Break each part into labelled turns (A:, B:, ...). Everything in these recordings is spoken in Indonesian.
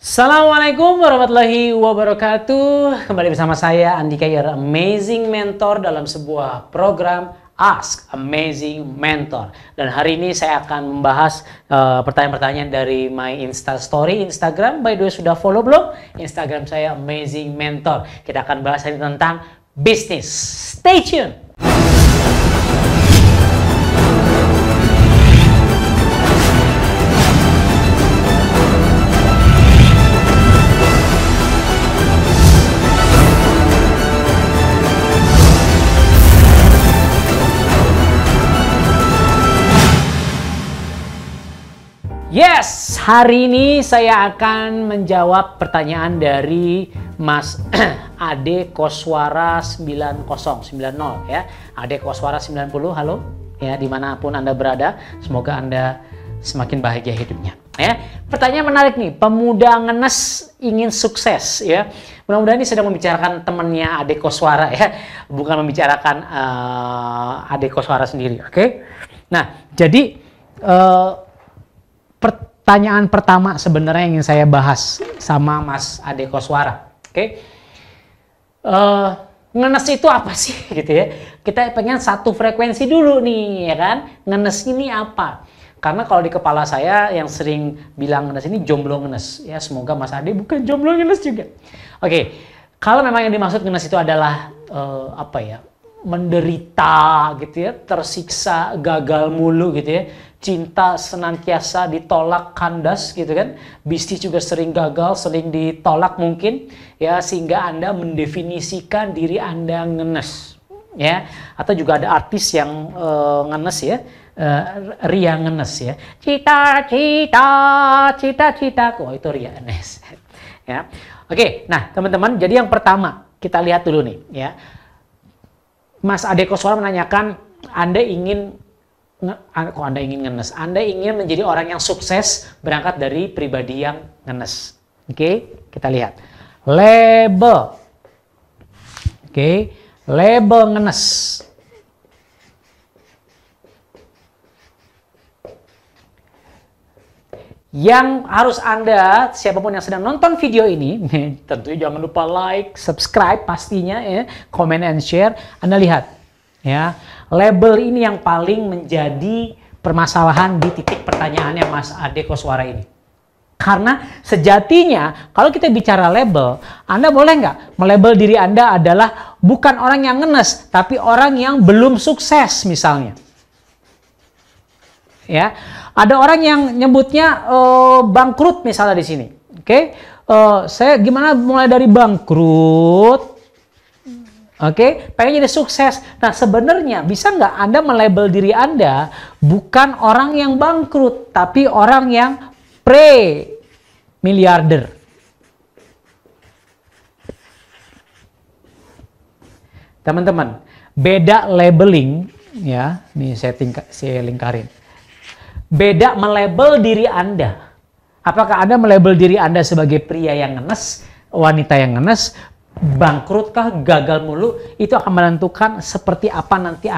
A: Assalamualaikum warahmatullahi wabarakatuh. Kembali bersama saya Andika, your amazing mentor dalam sebuah program Ask Amazing Mentor. Dan hari ini saya akan membahas pertanyaan-pertanyaan dari my Insta Story Instagram. By the way, sudah follow belum? Instagram saya Amazing Mentor. Kita akan bahas hari ini tentang bisnis. Stay tune. Yes, hari ini saya akan menjawab pertanyaan dari Mas Ade Koswara 9090 ya. Ade Koswara 90, halo. Ya, dimanapun Anda berada, semoga Anda semakin bahagia hidupnya. Ya, pertanyaan menarik nih. Pemuda ngenes ingin sukses ya. Mudah-mudahan ini sedang membicarakan temannya Ade Koswara ya, bukan membicarakan Ade Koswara sendiri. Oke? Nah, jadi pertanyaan pertama sebenarnya yang ingin saya bahas sama Mas Ade Koswara. Oke. Ngenes itu apa sih gitu ya? Kita pengen satu frekuensi dulu nih ya kan. Ngenes ini apa? Karena kalau di kepala saya yang sering bilang ngenes ini jomblo ngenes. Ya semoga Mas Ade bukan jomblo ngenes juga. Oke. Kalau memang yang dimaksud ngenes itu adalah apa ya? Menderita gitu ya, tersiksa, gagal mulu gitu ya, cinta senantiasa ditolak kandas gitu kan, bisnis juga sering gagal, sering ditolak mungkin ya, sehingga Anda mendefinisikan diri Anda ngenes ya. Atau juga ada artis yang ngenes ya, Ria ngenes ya, cita-citaku, itu Ria ngenes ya. Oke, nah teman-teman, jadi yang pertama kita lihat dulu nih ya. Mas Ade Koswara menanyakan, Anda ingin ngenes? Anda ingin menjadi orang yang sukses berangkat dari pribadi yang ngenes. Oke, kita lihat. Label. Oke, label ngenes. Yang harus Anda, siapapun yang sedang nonton video ini, tentunya jangan lupa like, subscribe pastinya ya, comment and share. Anda lihat ya, label ini yang paling menjadi permasalahan di titik pertanyaannya Mas Ade Koswara ini. Karena sejatinya kalau kita bicara label, Anda boleh nggak melabel diri Anda adalah bukan orang yang ngenes, tapi orang yang belum sukses misalnya. Ya, ada orang yang nyebutnya bangkrut misalnya di sini. Oke, saya gimana mulai dari bangkrut? Oke, pengen jadi sukses. Nah, sebenarnya bisa nggak Anda melabel diri Anda bukan orang yang bangkrut, tapi orang yang pre-miliarder. Teman-teman, beda labeling ya. Nih saya lingkarin. Beda melabel diri Anda. Apakah Anda melabel diri Anda sebagai pria yang ngenes, wanita yang ngenes, bangkrutkah, gagal mulu? Itu akan menentukan seperti apa nanti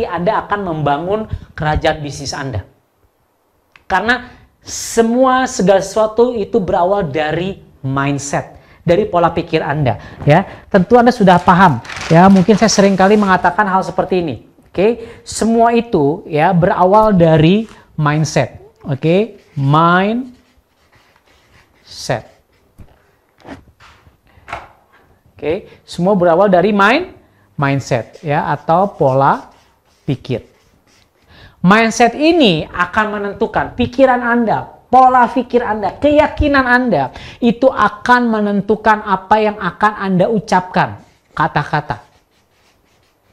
A: Anda akan membangun kerajaan bisnis Anda. Karena segala sesuatu itu berawal dari mindset, dari pola pikir Anda. Ya, tentu Anda sudah paham. Ya, mungkin saya sering kali mengatakan hal seperti ini. Oke, semua itu ya berawal dari mindset. Oke, mindset. Oke, semua berawal dari mindset ya, atau pola pikir. Mindset ini akan menentukan pikiran Anda, pola pikir Anda, keyakinan Anda, itu akan menentukan apa yang akan Anda ucapkan, kata-kata.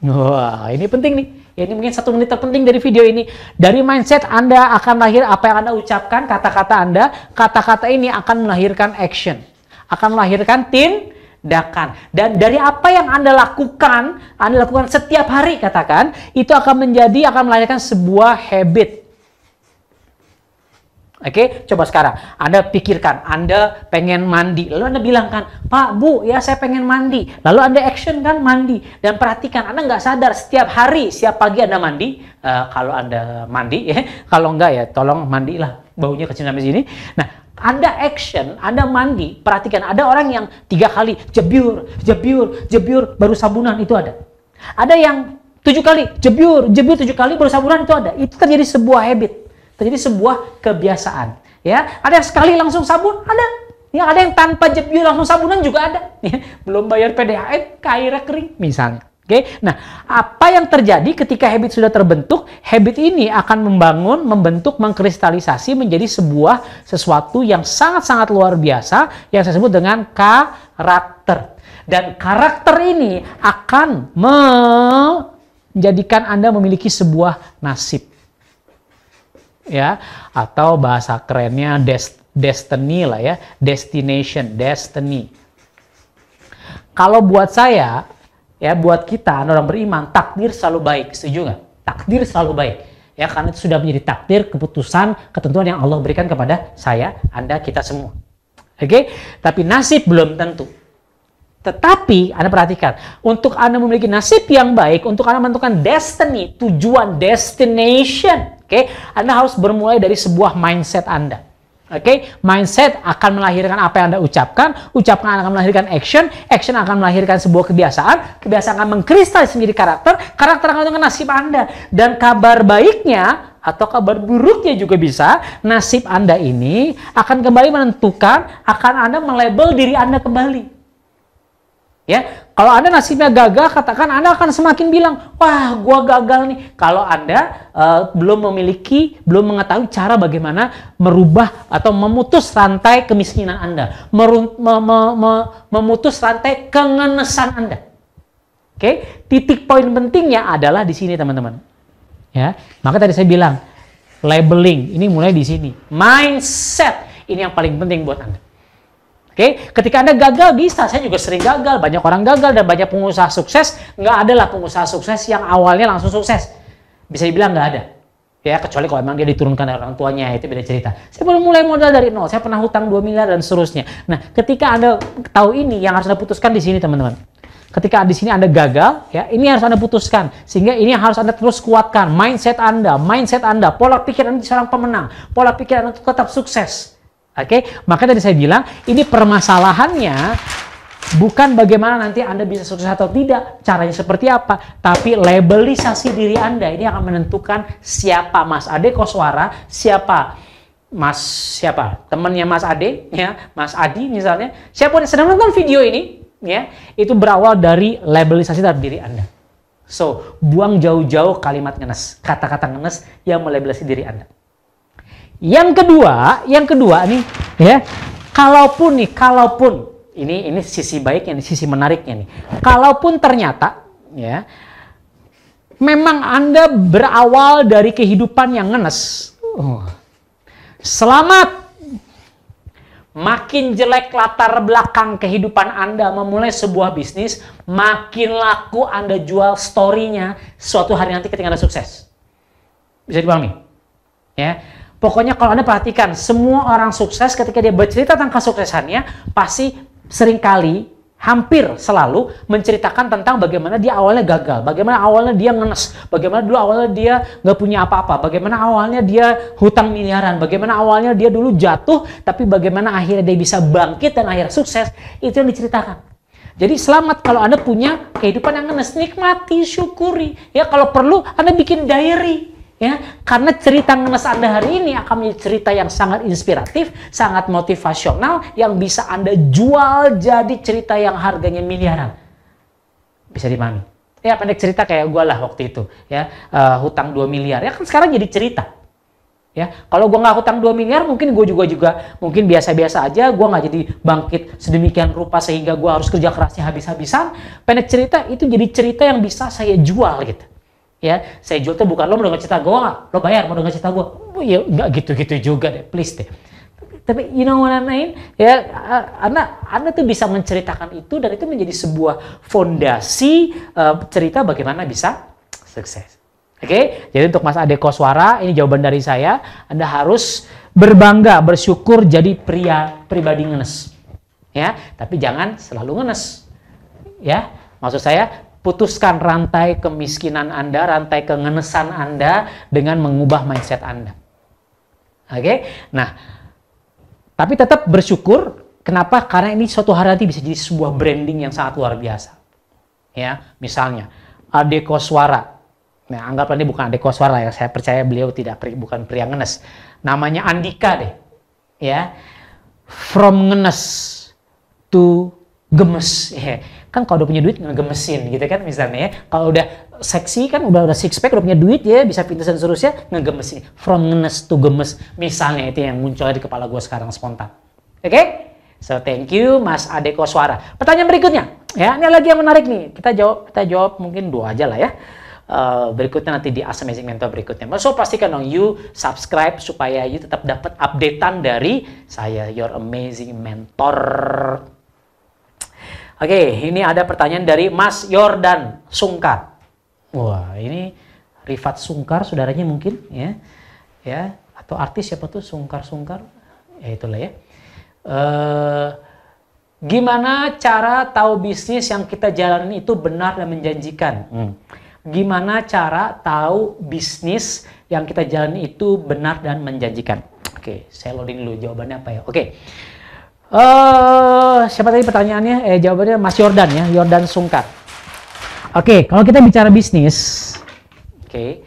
A: Wah, ini penting nih. Ini mungkin 1 menit terpenting dari video ini. Dari mindset Anda akan lahir apa yang Anda ucapkan, kata-kata Anda. Kata-kata ini akan melahirkan action. Akan melahirkan tindakan. Dan dari apa yang Anda lakukan setiap hari, katakan, itu akan melahirkan sebuah habit. Oke, coba sekarang Anda pikirkan, Anda pengen mandi, lalu Anda bilang kan, Pak, Bu, ya saya pengen mandi. Lalu Anda action kan mandi, dan perhatikan, Anda nggak sadar setiap hari, setiap pagi Anda mandi. Kalau Anda mandi, ya, kalau enggak ya tolong mandilah, baunya kecil sampai sini. Nah, Anda action, Anda mandi, perhatikan ada orang yang 3 kali jebyur, jebyur, jebyur, baru sabunan, itu ada. Ada yang 7 kali jebyur, jebyur 7 kali baru sabunan, itu ada. Itu terjadi sebuah habit, terjadi sebuah kebiasaan. Ya, ada yang sekali langsung sabun, ada. Ya, ada yang tanpa jebyur langsung sabunan juga ada. Ya, belum bayar PDAM, airnya kering misalnya. Oke, nah apa yang terjadi ketika habit sudah terbentuk? Habit ini akan membentuk, mengkristalisasi menjadi sesuatu yang sangat-sangat luar biasa yang saya sebut dengan karakter. Dan karakter ini akan menjadikan Anda memiliki sebuah nasib, ya, atau bahasa kerennya destiny lah ya, destination, destiny. Kalau buat saya, ya, buat kita, orang beriman, takdir selalu baik. Setuju nggak? Takdir selalu baik. Ya, karena itu sudah menjadi takdir, keputusan, ketentuan yang Allah berikan kepada saya, Anda, kita semua. Oke? Tapi nasib belum tentu. Tetapi, Anda perhatikan, untuk Anda memiliki nasib yang baik, untuk Anda menentukan destiny, tujuan, destination, oke? Anda harus bermulai dari sebuah mindset Anda. Oke, mindset akan melahirkan apa yang Anda ucapkan, ucapkan akan melahirkan action, action akan melahirkan sebuah kebiasaan, kebiasaan akan mengkristalisasi menjadi karakter, karakter akan menentukan nasib Anda. Dan kabar baiknya atau kabar buruknya juga bisa, nasib Anda ini akan kembali menentukan, akan Anda melabel diri Anda kembali. Ya, kalau Anda nasibnya gagal, katakan Anda akan semakin bilang, wah, gua gagal nih. Kalau Anda belum mengetahui cara bagaimana merubah atau memutus rantai kemiskinan Anda, memutus rantai kengenesan Anda. Oke, titik poin pentingnya adalah di sini, teman-teman. Ya, maka tadi saya bilang labeling ini mulai di sini. Mindset ini yang paling penting buat Anda. Oke, ketika Anda gagal bisa, saya juga sering gagal, banyak orang gagal dan banyak pengusaha sukses, nggak adalah pengusaha sukses yang awalnya langsung sukses. Bisa dibilang nggak ada. Ya, kecuali kalau memang dia diturunkan dari orang tuanya, itu beda cerita. Saya baru mulai modal dari nol, saya pernah hutang 2 miliar dan seterusnya. Nah, ketika Anda tahu ini, yang harus Anda putuskan di sini, teman-teman. Ketika di sini Anda gagal, ya, ini harus Anda putuskan. Sehingga ini yang harus Anda terus kuatkan. Mindset Anda, pola pikir Anda seorang pemenang, pola pikir Anda tetap sukses. Oke, maka tadi saya bilang, ini permasalahannya bukan bagaimana nanti Anda bisa sukses atau tidak, caranya seperti apa, tapi labelisasi diri Anda ini akan menentukan siapa Mas Ade Koswara, siapa temannya Mas Ade, ya, Mas Adi misalnya, siapa yang sedang nonton video ini, ya, itu berawal dari labelisasi terhadap diri Anda. So, buang jauh-jauh kalimat ngenes, kata-kata ngenes yang melabelisasi diri Anda. Yang kedua nih, ya, kalaupun ini sisi baiknya, sisi menariknya nih. Kalaupun ternyata, ya, memang Anda berawal dari kehidupan yang ngenes, selamat. Makin jelek latar belakang kehidupan Anda memulai sebuah bisnis, makin laku Anda jual story-nya suatu hari nanti ketika Anda sukses. Bisa dipahami? Ya. Pokoknya kalau Anda perhatikan, semua orang sukses ketika dia bercerita tentang kesuksesannya, pasti seringkali, hampir selalu menceritakan tentang bagaimana dia awalnya gagal, bagaimana awalnya dia ngenes, bagaimana dulu awalnya dia nggak punya apa-apa, bagaimana awalnya dia hutang miliaran, bagaimana awalnya dia dulu jatuh, tapi bagaimana akhirnya dia bisa bangkit dan akhirnya sukses, itu yang diceritakan. Jadi selamat kalau Anda punya kehidupan yang ngenes, nikmati, syukuri. Ya, kalau perlu Anda bikin diary. Ya, karena cerita ngenes Anda hari ini akan menjadi cerita yang sangat inspiratif, sangat motivasional, yang bisa Anda jual jadi cerita yang harganya miliaran. Bisa dipahami? Ya, pendek cerita kayak gue lah waktu itu. Ya, hutang 2 miliar. Ya kan sekarang jadi cerita. Ya, kalau gue nggak hutang 2 miliar, mungkin gue juga mungkin biasa-biasa aja, gue nggak jadi bangkit sedemikian rupa sehingga gue harus kerja kerasnya habis-habisan. Pendek cerita itu jadi cerita yang bisa saya jual gitu. Ya, saya jual tuh bukan lo mau denger cerita gue nggak, lo bayar mau denger cerita gue, ya nggak gitu-gitu juga deh, please deh. Tapi you know what I mean? Ya, Anda tuh bisa menceritakan itu dan itu menjadi sebuah fondasi cerita bagaimana bisa sukses. Oke, jadi untuk Mas Ade Koswara, ini jawaban dari saya. Anda harus berbangga, bersyukur jadi pribadi ngenes. Ya, tapi jangan selalu ngenes. Ya, maksud saya, putuskan rantai kemiskinan Anda, rantai kengenesan Anda dengan mengubah mindset Anda. Oke? Nah, Tapi tetap bersyukur. Kenapa? Karena ini suatu hari nanti bisa jadi sebuah branding yang sangat luar biasa. Ya, misalnya Ade Koswara. Nah, anggaplah ini bukan Ade Koswara ya. Saya percaya beliau bukan pria ngenes. Namanya Andika deh. Ya. From ngenes to gemes. Ya. Kan kalau udah punya duit ngegemesin gitu kan misalnya ya. Kalau udah seksi kan udah six pack, udah punya duit ya, bisa fitness dan seterusnya, ngegemesin. From ngenes to gemes. Misalnya itu yang muncul di kepala gue sekarang spontan. Oke? So thank you Mas Ade Koswara. Pertanyaan berikutnya, ya ini lagi yang menarik nih. Kita jawab mungkin 2 aja lah ya. Berikutnya nanti di Ask Amazing Mentor berikutnya. So pastikan dong you subscribe supaya you tetap dapat updatean dari saya, your amazing mentor. Oke, ini ada pertanyaan dari Mas Yordan Sungkar. Wah, ini Rifat Sungkar saudaranya mungkin ya. Ya, atau artis siapa tuh Sungkar. Ya itulah ya. Gimana cara tahu bisnis yang kita jalanin itu benar dan menjanjikan? Gimana cara tahu bisnis yang kita jalanin itu benar dan menjanjikan? Oke, saya loading dulu jawabannya apa ya? Oke. Siapa tadi pertanyaannya? Jawabannya Mas Yordan ya, Yordan Sungkar. Oke, kalau kita bicara bisnis, oke,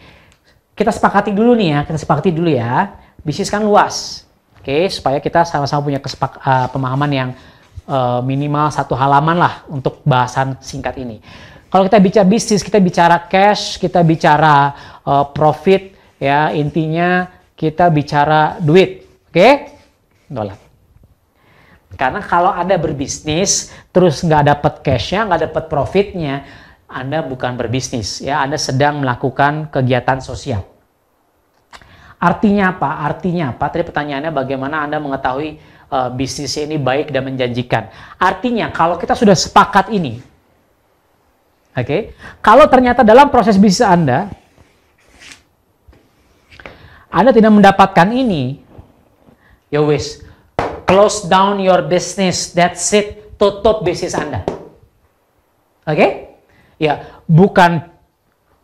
A: kita sepakati dulu nih ya, bisnis kan luas. Oke, supaya kita sama-sama punya pemahaman yang minimal 1 halaman lah untuk bahasan singkat ini. Kalau kita bicara bisnis, kita bicara cash, kita bicara profit, ya intinya kita bicara duit, oke? Dolar. Karena kalau Anda berbisnis, terus nggak dapat cashnya, nggak dapat profitnya, Anda bukan berbisnis, ya Anda sedang melakukan kegiatan sosial. Artinya apa? Tadi pertanyaannya bagaimana Anda mengetahui bisnisnya ini baik dan menjanjikan. Artinya kalau kita sudah sepakat ini, oke, kalau ternyata dalam proses bisnis Anda tidak mendapatkan ini, ya wis, close down your business, that's it, tutup bisnis Anda. Oke? Ya, bukan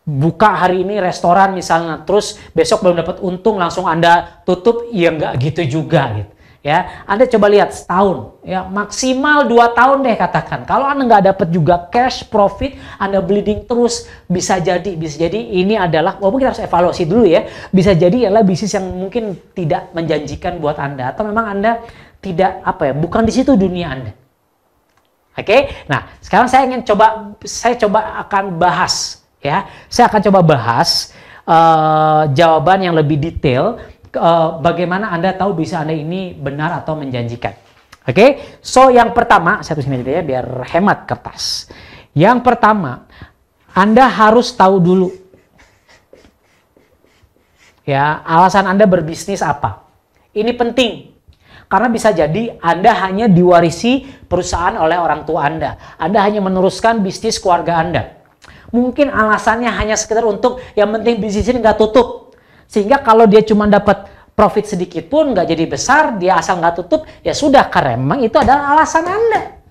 A: buka hari ini restoran misalnya, terus besok belum dapat untung langsung Anda tutup, ya nggak gitu juga gitu. Ya, Anda coba lihat setahun, ya maksimal 2 tahun deh katakan. Kalau Anda nggak dapat juga cash profit, Anda bleeding terus, bisa jadi ini adalah, walaupun kita harus evaluasi dulu ya, bisa jadi adalah bisnis yang mungkin tidak menjanjikan buat Anda, atau memang Anda tidak bukan di situ dunia Anda. Oke, nah sekarang saya coba akan bahas. Ya, saya akan coba bahas jawaban yang lebih detail bagaimana Anda tahu bisa Anda ini benar atau menjanjikan. Oke, so yang pertama, saya tulisin aja ya biar hemat kertas. Yang pertama, Anda harus tahu dulu ya alasan Anda berbisnis apa. Ini penting. Karena bisa jadi Anda hanya diwarisi perusahaan oleh orang tua Anda. Anda hanya meneruskan bisnis keluarga Anda. Mungkin alasannya hanya sekedar untuk yang penting bisnis ini nggak tutup. Sehingga kalau dia cuma dapat profit sedikit pun nggak jadi besar, dia asal nggak tutup, ya sudah, karena memang itu adalah alasan Anda.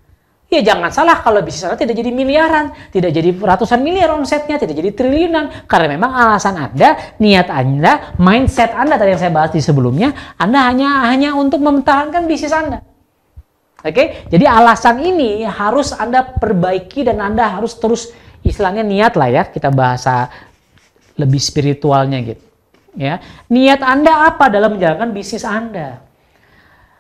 A: Ya jangan salah kalau bisnis Anda tidak jadi miliaran, tidak jadi ratusan miliar omsetnya, tidak jadi triliunan. Karena memang alasan Anda, niat Anda, mindset Anda tadi yang saya bahas di sebelumnya, Anda hanya untuk mempertahankan bisnis Anda. Oke, jadi alasan ini harus Anda perbaiki dan Anda harus terus, istilahnya niat lah ya, kita bahasa lebih spiritualnya gitu. Ya, niat Anda apa dalam menjalankan bisnis Anda?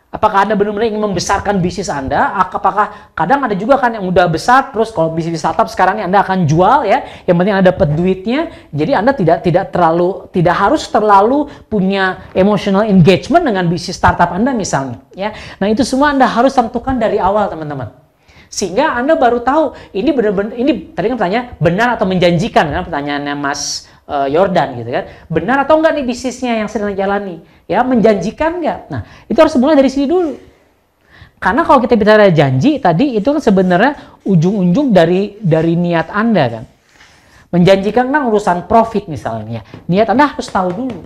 A: Apakah Anda benar-benar ingin membesarkan bisnis Anda? Apakah kadang ada juga kan yang udah besar, terus kalau bisnis startup sekarang ini Anda akan jual ya, yang penting Anda dapat duitnya. Jadi Anda tidak harus terlalu punya emotional engagement dengan bisnis startup Anda misalnya. Ya, nah itu semua Anda harus tentukan dari awal teman-teman. Sehingga Anda baru tahu ini benar-benar, ini tadi kan pertanyaan benar atau menjanjikan kan pertanyaannya Mas Yordan gitu kan, benar atau enggak nih bisnisnya yang sedang jalani, ya menjanjikan enggak? Nah itu harus mulai dari sini dulu, karena kalau kita bicara janji tadi itu kan sebenarnya ujung-ujung dari niat Anda kan, menjanjikan kan urusan profit misalnya, niat Anda harus tahu dulu,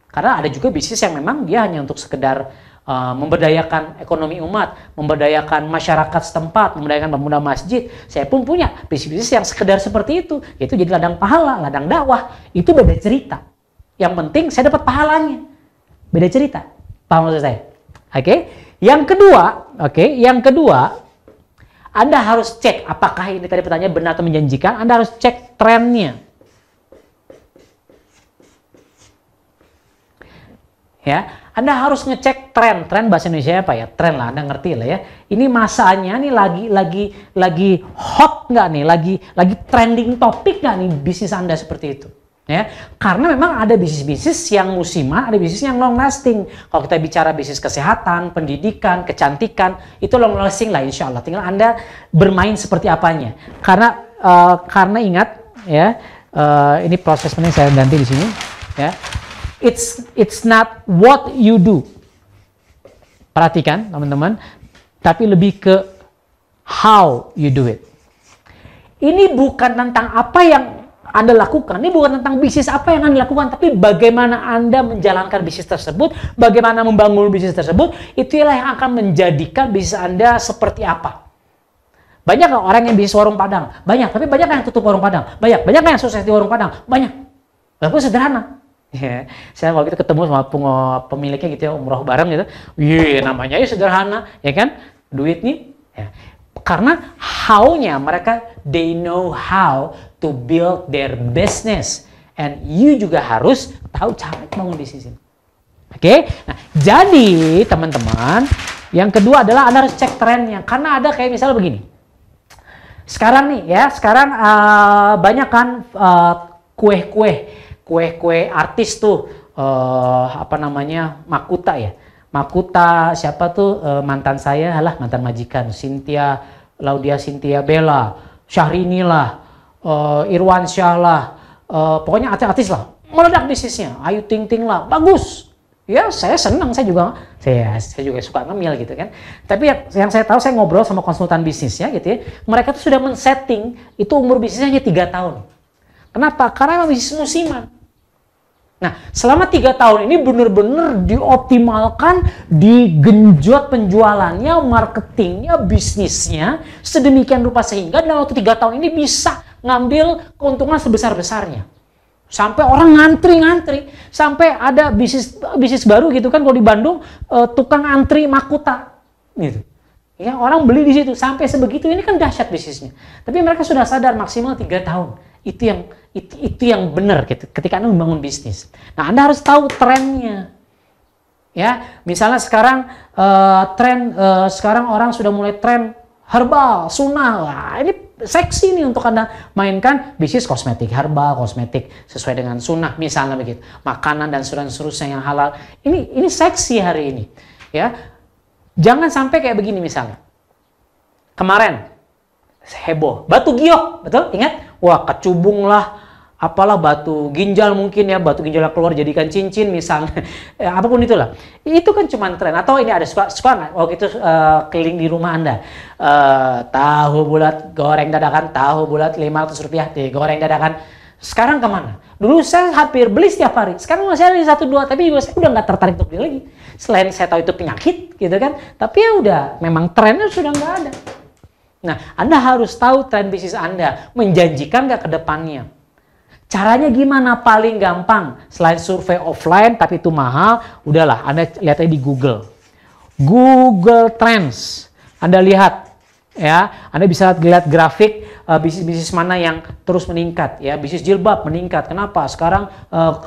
A: karena ada juga bisnis yang memang dia hanya untuk sekedar memberdayakan ekonomi umat, memberdayakan masyarakat setempat, memberdayakan pemuda masjid. Saya pun punya bisnis yang sekedar seperti itu jadi ladang pahala, ladang dakwah. Itu beda cerita. Yang penting saya dapat pahalanya. Beda cerita. Paham maksud saya? Oke. Yang kedua, Anda harus cek apakah ini tadi pertanyaan benar atau menjanjikan. Anda harus cek trennya. Ya, Anda harus ngecek tren. Tren bahasa Indonesia apa ya? Tren lah, Anda ngerti lah ya. Ini masanya nih lagi hot nggak nih? Lagi trending topik nggak nih bisnis Anda seperti itu? Ya, karena memang ada bisnis-bisnis yang musiman, ada bisnis yang long lasting. Kalau kita bicara bisnis kesehatan, pendidikan, kecantikan, itu long lasting lah insya Allah. Tinggal Anda bermain seperti apanya. Karena ingat ya, ini proses ini saya ganti di sini ya. It's not what you do. Perhatikan teman-teman, tapi lebih ke how you do it. Ini bukan tentang apa yang Anda lakukan, ini bukan tentang bisnis apa yang Anda lakukan, tapi bagaimana Anda menjalankan bisnis tersebut, bagaimana membangun bisnis tersebut, itulah yang akan menjadikan bisnis Anda seperti apa. Banyak orang yang bisnis warung Padang? Banyak, tapi banyak yang tutup warung Padang? Banyak yang sukses di warung Padang? Banyak. Walaupun sederhana. Ya, saya waktu itu ketemu sama pemiliknya gitu ya, umroh bareng gitu. Namanya ya sederhana, ya kan? Duit nih. Ya. Karena how-nya mereka, they know how to build their business. And you juga harus tahu cara bangun bisnis ini. Oke? Nah, jadi teman-teman, yang kedua adalah Anda harus cek trennya. Karena ada kayak misalnya begini. Sekarang nih ya, banyak kan kue artis tuh, Makuta ya. Makuta siapa tuh, mantan saya, mantan majikan, Laudia Cynthia Bella, Syahrini lah, Irwan Syah lah, pokoknya artis-artis lah, meledak bisnisnya, Ayu Ting Ting lah, bagus. Ya saya senang, saya juga suka ngemil gitu kan. Tapi yang saya tahu, saya ngobrol sama konsultan bisnisnya gitu ya, mereka tuh sudah men-setting itu umur bisnisnya hanya 3 tahun. Kenapa? Karena memang bisnis musiman. Nah, selama 3 tahun ini benar-benar dioptimalkan, digenjot penjualannya, marketingnya, bisnisnya, sedemikian rupa sehingga dalam waktu 3 tahun ini bisa ngambil keuntungan sebesar-besarnya. Sampai orang ngantri, sampai ada bisnis baru gitu kan, kalau di Bandung, tukang antri Makuta, gitu. Ya, orang beli di situ, sampai sebegitu, ini kan dahsyat bisnisnya. Tapi mereka sudah sadar maksimal 3 tahun. Itu yang benar ketika Anda membangun bisnis. Nah, Anda harus tahu trennya. Ya, misalnya sekarang sekarang orang sudah mulai tren herbal, sunnah. Wah, ini seksi nih untuk Anda mainkan bisnis kosmetik herbal, kosmetik sesuai dengan sunnah misalnya begitu. Makanan dan seterusnya yang halal. Ini seksi hari ini. Ya. Jangan sampai kayak begini misalnya. Kemarin heboh, batu giok, betul? Ingat? Wah, kecubung lah, apalah batu ginjal mungkin ya, batu ginjal keluar jadikan cincin misalnya, apapun itulah. Itu kan cuma tren. Atau ini ada suka waktu itu keliling di rumah Anda, tahu bulat goreng dadakan, tahu bulat Rp500 digoreng dadakan. Sekarang kemana? Dulu saya hampir beli setiap hari, sekarang masih ada 1-2, tapi juga saya udah nggak tertarik untuk beli lagi. Selain saya tahu itu penyakit gitu kan, tapi ya udah, memang trennya sudah nggak ada. Nah, Anda harus tahu tren bisnis Anda, menjanjikan nggak ke depannya. Caranya gimana? Paling gampang, selain survei offline, tapi itu mahal, udahlah, Anda lihat aja di Google. Google Trends. Anda lihat, ya, Anda bisa lihat grafik bisnis-bisnis mana yang terus meningkat, ya, bisnis jilbab meningkat. Kenapa? Sekarang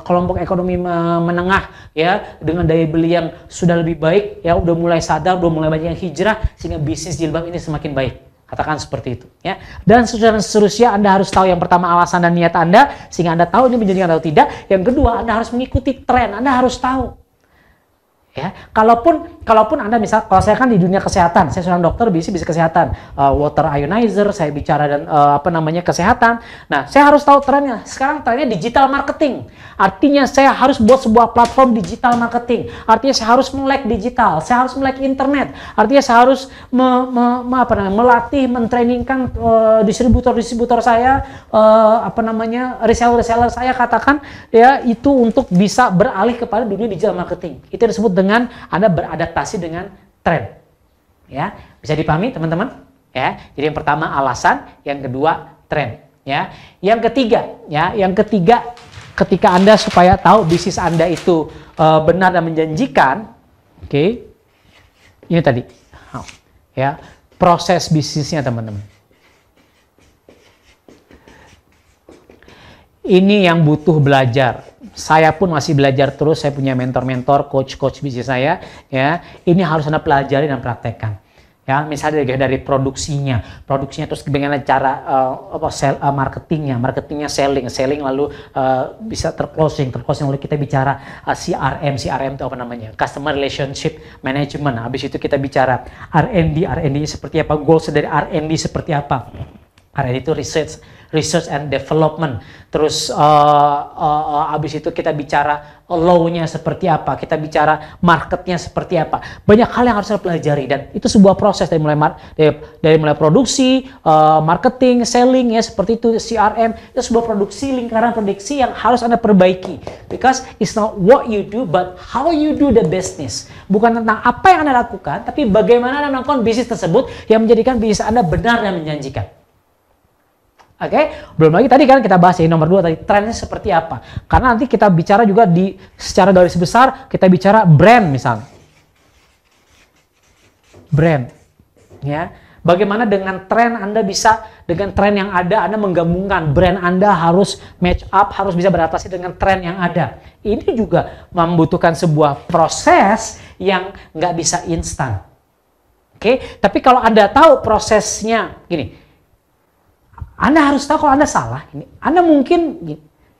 A: kelompok ekonomi menengah, ya, dengan daya beli yang sudah lebih baik, ya, udah mulai sadar, udah mulai banyak yang hijrah, sehingga bisnis jilbab ini semakin baik. Katakan seperti itu, ya. Dan seterusnya Anda harus tahu yang pertama alasan dan niat Anda, sehingga Anda tahu ini menjanjikan atau tidak. Yang kedua, Anda harus mengikuti tren, Anda harus tahu. Ya, kalaupun Anda misal, kalau saya kan di dunia kesehatan, saya seorang dokter bisnis kesehatan, water ionizer, saya bicara dan kesehatan. Nah, saya harus tahu trennya. Sekarang trennya digital marketing. Artinya saya harus buat sebuah platform digital marketing. Artinya saya harus melek digital, saya harus melek internet. Artinya saya harus melatih, mentrainingkan distributor saya, reseller saya katakan ya, itu untuk bisa beralih kepada dunia digital marketing. Itu disebut dengan Anda beradaptasi dengan tren. Ya, bisa dipahami teman-teman? Ya. Jadi yang pertama alasan, yang kedua tren, ya. Yang ketiga ketika Anda supaya tahu bisnis Anda itu benar dan menjanjikan, oke. Ini tadi, ya, proses bisnisnya teman-teman. Ini yang butuh belajar. Saya pun masih belajar terus. Saya punya mentor-mentor, coach-coach bisnis saya. Ya, ini harus Anda pelajari dan praktekkan. Ya, misalnya dari produksinya terus bagaimana cara marketingnya, selling lalu bisa terclosing lalu kita bicara CRM itu apa namanya, customer relationship management. Habis itu kita bicara R&D seperti apa, goals dari R&D seperti apa. R&D itu research and development. Terus habis itu kita bicara law-nya seperti apa, kita bicara marketnya seperti apa. Banyak hal yang harus kita pelajari dan itu sebuah proses dari mulai produksi, marketing, selling ya seperti itu, CRM itu sebuah produksi, lingkaran produksi yang harus Anda perbaiki. Because it's not what you do but how you do the business. Bukan tentang apa yang Anda lakukan, tapi bagaimana Anda melakukan bisnis tersebut yang menjadikan bisnis Anda benar dan menjanjikan. Oke, belum lagi tadi kan kita bahas yang nomor 2 tadi, trennya seperti apa. Karena nanti kita bicara juga secara garis besar, kita bicara brand misalnya. Brand. Ya. Bagaimana dengan tren Anda bisa, dengan tren yang ada, Anda menggabungkan brand Anda harus match up, harus bisa beradaptasi dengan tren yang ada. Ini juga membutuhkan sebuah proses yang nggak bisa instan. Oke, tapi kalau Anda tahu prosesnya, gini, Anda harus tahu kalau Anda salah. Anda mungkin,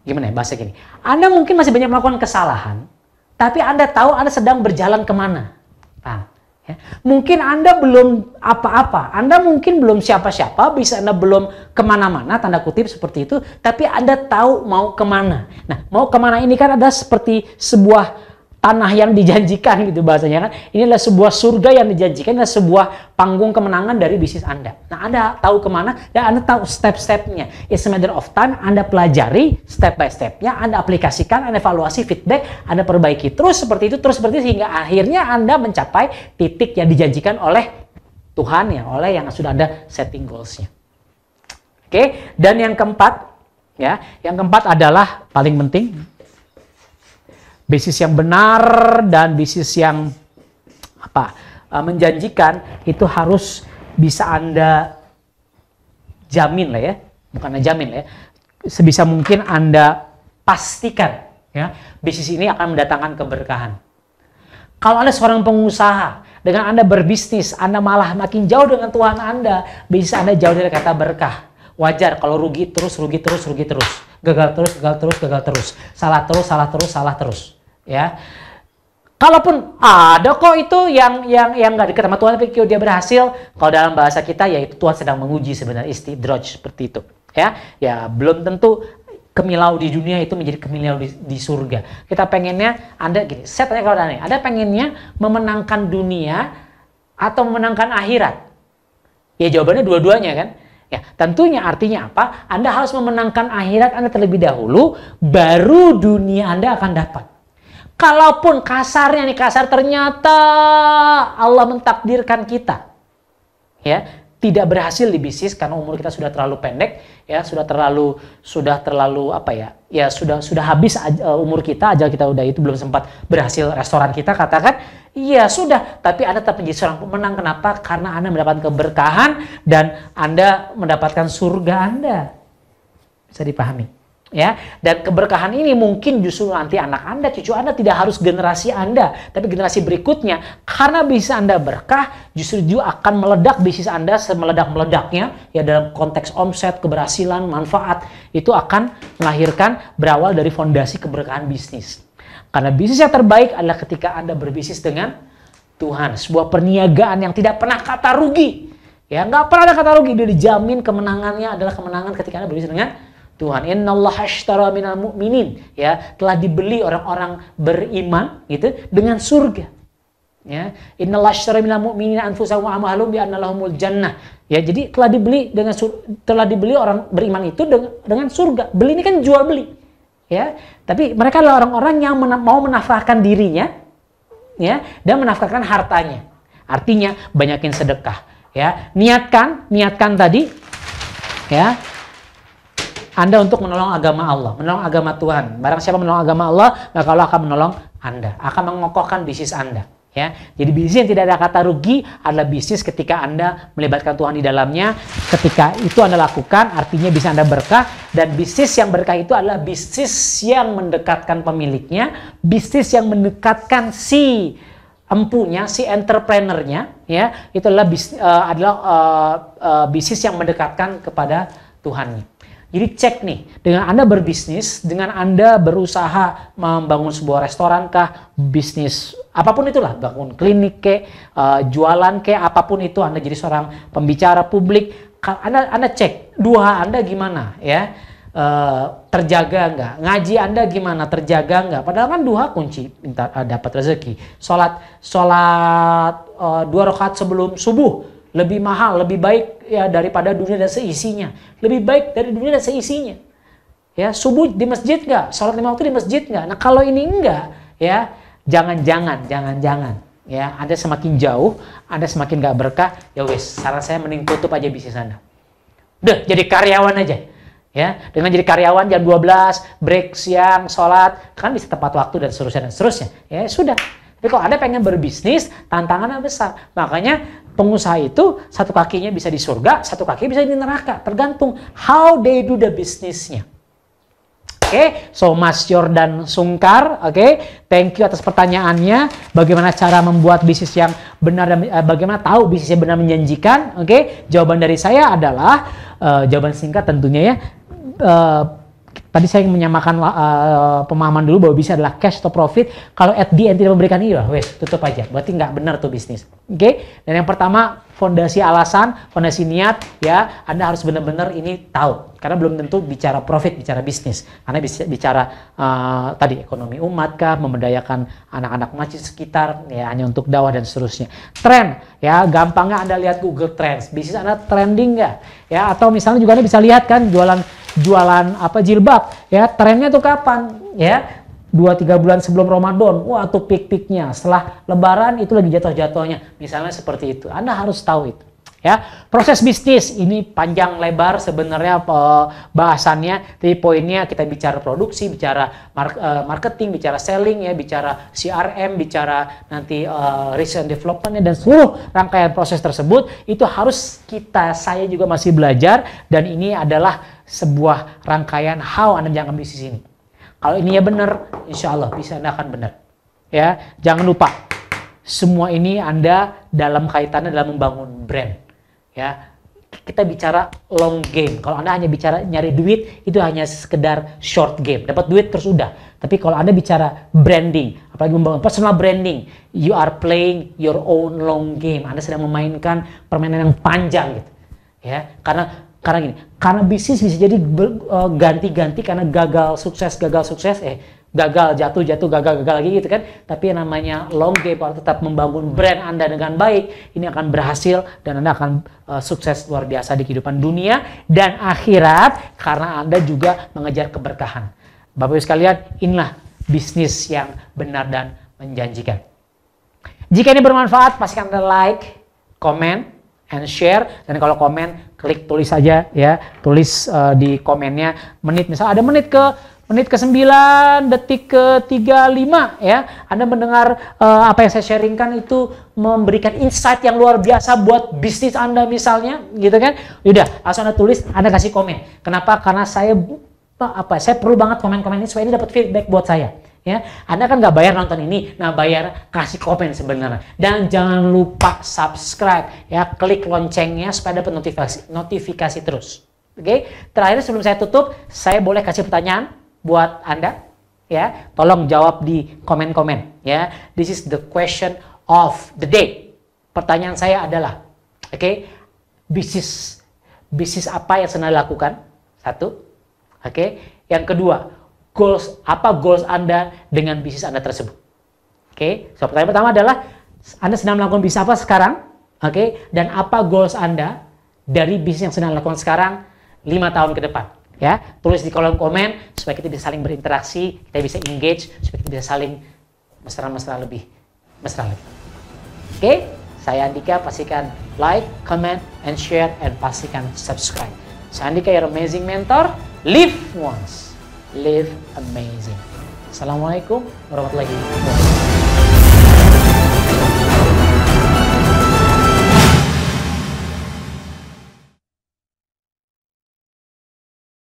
A: gimana ya bahasa gini, Anda mungkin masih banyak melakukan kesalahan, tapi Anda tahu Anda sedang berjalan kemana. Paham? Ya. Mungkin Anda belum apa-apa, Anda mungkin belum siapa-siapa, bisa Anda belum kemana-mana, tanda kutip seperti itu, tapi Anda tahu mau kemana. Nah, mau kemana ini kan ada seperti sebuah tanah yang dijanjikan gitu bahasanya kan. Ini adalah sebuah surga yang dijanjikan, adalah sebuah panggung kemenangan dari bisnis Anda. Nah, Anda tahu kemana dan Anda tahu step-stepnya. It's a matter of time, Anda pelajari step by stepnya, Anda aplikasikan, Anda evaluasi feedback, Anda perbaiki terus seperti itu sehingga akhirnya Anda mencapai titik yang dijanjikan oleh Tuhan ya, oleh yang sudah Anda setting goals-nya. Oke, dan yang keempat adalah paling penting. Bisnis yang benar dan bisnis yang menjanjikan itu harus bisa Anda jamin lah ya, bukan jamin lah ya, sebisa mungkin Anda pastikan ya bisnis ini akan mendatangkan keberkahan. Kalau Anda seorang pengusaha, dengan Anda berbisnis, Anda malah makin jauh dengan Tuhan Anda, bisnis Anda jauh dari kata berkah. Wajar kalau rugi terus, gagal terus, salah terus. Ya, kalaupun ada kok itu yang nggak dekat sama Tuhan tapi dia berhasil, kalau dalam bahasa kita ya itu Tuhan sedang menguji sebenarnya, istidraj seperti itu. Ya belum tentu kemilau di dunia itu menjadi kemilau di surga. Kita pengennya Anda gini, saya tanya kalau Anda pengennya memenangkan dunia atau memenangkan akhirat? Ya jawabannya dua-duanya kan. Ya, tentunya artinya apa? Anda harus memenangkan akhirat Anda terlebih dahulu, baru dunia Anda akan dapat. Kalaupun kasar ternyata Allah mentakdirkan kita ya tidak berhasil di bisnis karena umur kita sudah terlalu pendek ya, sudah terlalu sudah habis umur kita, ajal kita udah itu, belum sempat berhasil restoran kita katakan, iya sudah, tapi Anda tetap menjadi seorang pemenang. Kenapa? Karena Anda mendapatkan keberkahan dan Anda mendapatkan surga Anda. Bisa dipahami. Ya, dan keberkahan ini mungkin justru nanti anak Anda, cucu Anda, tidak harus generasi Anda, tapi generasi berikutnya. Karena bisnis Anda berkah, justru juga akan meledak bisnis Anda semeledak-meledaknya ya, dalam konteks omset, keberhasilan, manfaat, itu akan melahirkan berawal dari fondasi keberkahan bisnis. Karena bisnis yang terbaik adalah ketika Anda berbisnis dengan Tuhan, sebuah perniagaan yang tidak pernah kata rugi. Ya, nggak pernah ada kata rugi, dia dijamin kemenangannya adalah kemenangan ketika Anda berbisnis dengan Tuhan. Innallaha ashtara minal mu'minin, ya, telah dibeli orang-orang beriman gitu dengan surga. Ya, innallaha ashtara minal mu'minin anfusahum wa amwalahum bi anna lahumul jannah. Ya, jadi telah dibeli orang beriman itu dengan surga. Beli ini kan jual beli. Ya, tapi mereka adalah orang-orang yang mau menafkahkan dirinya ya dan menafkahkan hartanya. Artinya banyakin sedekah, ya. Niatkan tadi ya, Anda untuk menolong agama Allah, menolong agama Tuhan. Barang siapa menolong agama Allah, maka Allah akan menolong Anda, akan mengokohkan bisnis Anda. Ya, jadi bisnis yang tidak ada kata rugi adalah bisnis ketika Anda melibatkan Tuhan di dalamnya. Ketika itu Anda lakukan, artinya bisa Anda berkah. Dan bisnis yang berkah itu adalah bisnis yang mendekatkan pemiliknya, bisnis yang mendekatkan si empunya, si entrepreneurnya. Ya, itu adalah bisnis yang mendekatkan kepada Tuhan. Jadi cek nih, dengan Anda berbisnis, dengan Anda berusaha membangun sebuah restoran kah, bisnis apapun itulah, bangun klinik kek, jualan kek, apapun itu, Anda jadi seorang pembicara publik, Anda cek, duha Anda gimana ya, terjaga nggak, ngaji Anda gimana, terjaga nggak, padahal kan duha kunci dapat rezeki, sholat 2 rakaat sebelum subuh, lebih mahal, lebih baik ya daripada dunia dan seisinya. Lebih baik dari dunia dan seisinya. Ya, subuh di masjid nggak? Sholat 5 waktu di masjid nggak? Nah, kalau ini enggak, ya jangan. Ya, Anda semakin jauh, Anda semakin nggak berkah. Ya wes, saran saya mending tutup aja bisnis Anda. Udah, jadi karyawan aja. Ya, dengan jadi karyawan jam 12, break siang, sholat, kan bisa tepat waktu dan seterusnya. Ya, sudah. Tapi kalau Anda pengen berbisnis, tantangannya besar. Makanya pengusaha itu satu kakinya bisa di surga, satu kaki bisa di neraka. Tergantung how they do the business-nya. Oke, so Mas Jordan Sungkar, oke, thank you atas pertanyaannya. Bagaimana cara membuat bisnis yang benar dan bagaimana tahu bisnisnya benar menjanjikan? Oke, jawaban dari saya adalah jawaban singkat tentunya ya. Tadi saya menyamakan pemahaman dulu bahwa bisnis adalah cash atau profit. Kalau at the end tidak memberikan ini, wes tutup aja. Berarti nggak benar tuh bisnis. Oke? Dan yang pertama, fondasi alasan, fondasi niat, ya Anda harus benar-benar ini tahu. Karena belum tentu bicara profit, bicara bisnis. Karena bicara tadi ekonomi umat kah, memberdayakan anak-anak masjid sekitar, ya hanya untuk dakwah dan seterusnya. Tren, ya gampangnya Anda lihat Google Trends. Bisnis Anda trending nggak? Ya, atau misalnya juga Anda bisa lihat kan jualan apa jilbab ya, trennya tuh kapan ya, 2-3 bulan sebelum Ramadan, wah tuh peak-peaknya, setelah Lebaran itu lagi jatuh-jatuhnya, misalnya seperti itu. Anda harus tahu itu ya. Proses bisnis ini panjang lebar sebenarnya bahasannya, tapi poinnya kita bicara produksi, bicara marketing, bicara selling ya, bicara CRM, bicara nanti research and development dan seluruh rangkaian proses tersebut itu harus saya juga masih belajar, dan ini adalah sebuah rangkaian how Anda menjalankan bisnis ini. Kalau ininya benar, insya Allah bisa Anda akan benar. Ya, jangan lupa semua ini Anda dalam kaitannya dalam membangun brand. Ya, kita bicara long game. Kalau Anda hanya bicara nyari duit, itu hanya sekedar short game. Dapat duit terus udah. Tapi kalau Anda bicara branding, apalagi membangun personal branding, you are playing your own long game. Anda sedang memainkan permainan yang panjang gitu. Ya, karena gini, karena bisnis bisa jadi ganti-ganti karena gagal sukses, gagal jatuh, gagal lagi gitu kan. Tapi yang namanya long game, kalau tetap membangun brand Anda dengan baik, ini akan berhasil dan Anda akan sukses luar biasa di kehidupan dunia dan akhirat karena Anda juga mengejar keberkahan. Bapak Ibu sekalian, inilah bisnis yang benar dan menjanjikan. Jika ini bermanfaat, pastikan Anda like, comment, and share. Dan kalau komen, klik tulis saja ya, tulis di komennya menit, misalnya ada menit ke 9, detik ke 35 ya, Anda mendengar apa yang saya sharingkan itu memberikan insight yang luar biasa buat bisnis Anda misalnya gitu kan. Yaudah, langsung Anda tulis, Anda kasih komen. Kenapa? Karena saya perlu banget komen-komen ini supaya ini dapat feedback buat saya. Ya, Anda kan nggak bayar nonton ini, nah bayar kasih komen sebenarnya. Dan jangan lupa subscribe, ya klik loncengnya supaya dapat notifikasi terus. Oke, terakhir sebelum saya tutup, saya boleh kasih pertanyaan buat Anda, ya tolong jawab di komen-komen. Ya, this is the question of the day. Pertanyaan saya adalah, bisnis apa yang sedang dilakukan? Satu, yang kedua. Apa goals Anda dengan bisnis Anda tersebut? So pertanyaan pertama adalah Anda sedang melakukan bisnis apa sekarang? Dan apa goals Anda dari bisnis yang sedang dilakukan sekarang 5 tahun ke depan? Ya, tulis di kolom komen supaya kita bisa saling berinteraksi, kita bisa engage, supaya kita bisa saling mesra lebih. Saya Andika, pastikan like, comment, and share, and pastikan subscribe. Saya Andika, your amazing mentor. Live once. Live amazing. Assalamualaikum warahmatullahi wabarakatuh.